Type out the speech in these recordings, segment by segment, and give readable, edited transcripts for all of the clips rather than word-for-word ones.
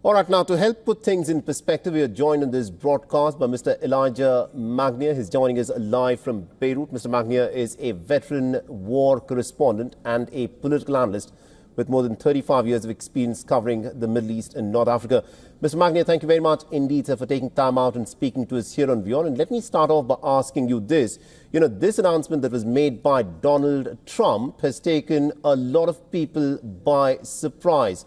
All right, now to help put things in perspective, we are joined in this broadcast by Mr. Elijah Magnier. He's joining us live from Beirut. Mr. Magnier is a veteran war correspondent and a political analyst with more than 35 years of experience covering the Middle East and North Africa. Mr. Magnier, thank you very much indeed, sir, for taking time out and speaking to us here on WION. And let me start off by asking you this. You know, this announcement that was made by Donald Trump has taken a lot of people by surprise.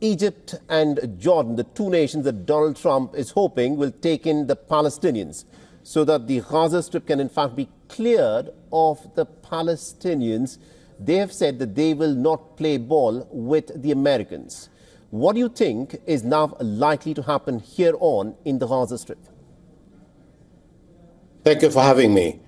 Egypt and Jordan, the two nations that Donald Trump is hoping will take in the Palestinians so that the Gaza Strip can in fact be cleared of the Palestinians. They have said that they will not play ball with the Americans. What do you think is now likely to happen here on in the Gaza Strip? Thank you for having me.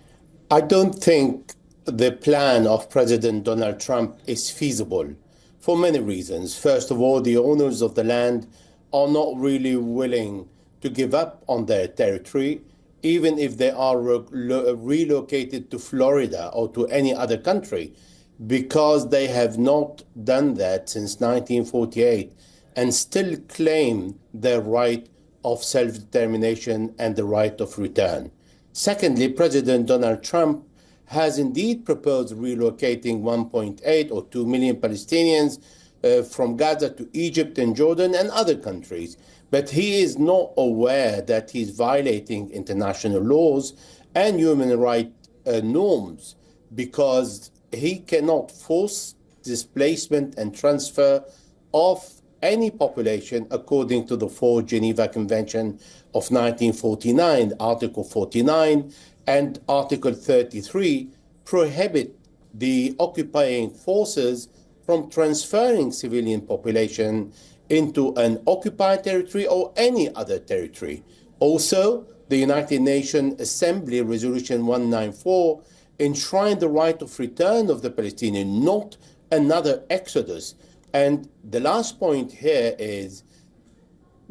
I don't think the plan of President Donald Trump is feasible for many reasons. First of all, the owners of the land are not really willing to give up on their territory, even if they are relocated to Florida or to any other country, because they have not done that since 1948 and still claim their right of self-determination and the right of return. Secondly, President Donald Trump has indeed proposed relocating 1.8 or 2 million Palestinians from Gaza to Egypt and Jordan and other countries. But he is not aware that he's violating international laws and human rights norms, because he cannot force displacement and transfer of any population according to the 4 Geneva Convention of 1949, Article 49, and Article 33 prohibit the occupying forces from transferring civilian population into an occupied territory or any other territory. Also, the United Nations Assembly Resolution 194 enshrined the right of return of the Palestinian, not another exodus. And the last point here is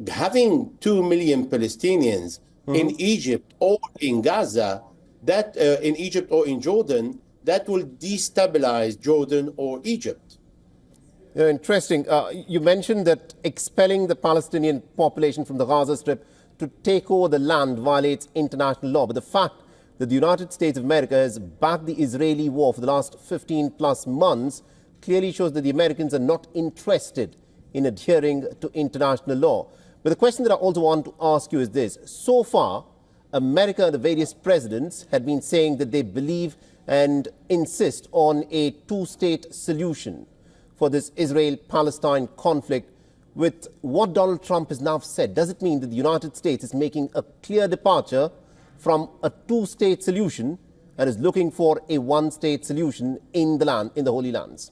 having 2 million Palestinians in Egypt or in Gaza, that in Egypt or in Jordan, that will destabilize Jordan or Egypt. Interesting. You mentioned that expelling the Palestinian population from the Gaza Strip to take over the land violates international law. But the fact that the United States of America has backed the Israeli war for the last 15 plus months clearly shows that the Americans are not interested in adhering to international law. But the question that I also want to ask you is this. So far, America and the various presidents had been saying that they believe and insist on a two-state solution for this Israel-Palestine conflict. With what Donald Trump has now said, does it mean that the United States is making a clear departure from a two-state solution and is looking for a one-state solution in the land, in the Holy Lands?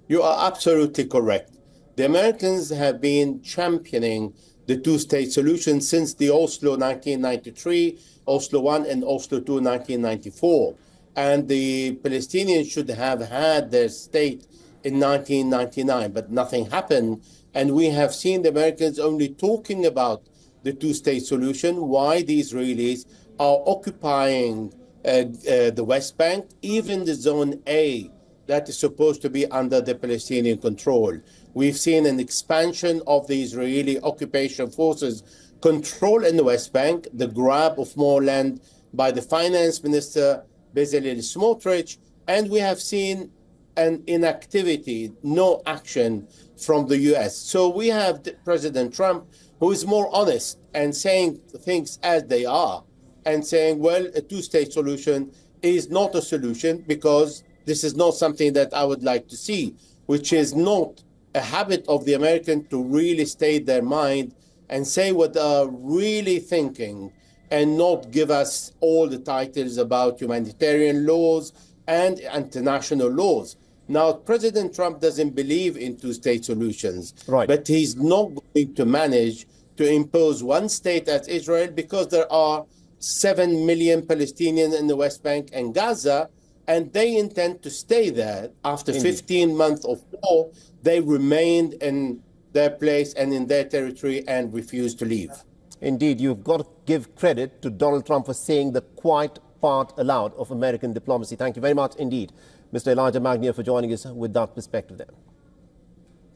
You are absolutely correct. The Americans have been championing the two-state solution since the Oslo 1993, Oslo 1 and Oslo 2 1994. And the Palestinians should have had their state in 1999, but nothing happened. And we have seen the Americans only talking about the two-state solution, why the Israelis are occupying the West Bank, even the Zone A that is supposed to be under the Palestinian control. We've seen an expansion of the Israeli occupation forces control in the West Bank, the grab of more land by the finance minister, Bezalel Smotrich, and we have seen an inactivity, no action from the US. So we have President Trump, who is more honest and saying things as they are and saying, well, a two-state solution is not a solution because this is not something that I would like to see, which is not a habit of the American to really state their mind and say what they're really thinking and not give us all the titles about humanitarian laws and international laws. Now, President Trump doesn't believe in two-state solutions, right, but he's not going to manage to impose one state as Israel because there are 7 million Palestinians in the West Bank and Gaza, and they intend to stay there. After 15 months of war, they remained in their place and in their territory and refused to leave. Indeed, you've got to give credit to Donald Trump for saying the quiet part aloud of American diplomacy. Thank you very much indeed, Mr. Elijah Magnier, for joining us with that perspective there.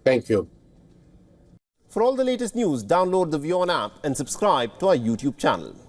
Thank you. For all the latest news, download the WION app and subscribe to our YouTube channel.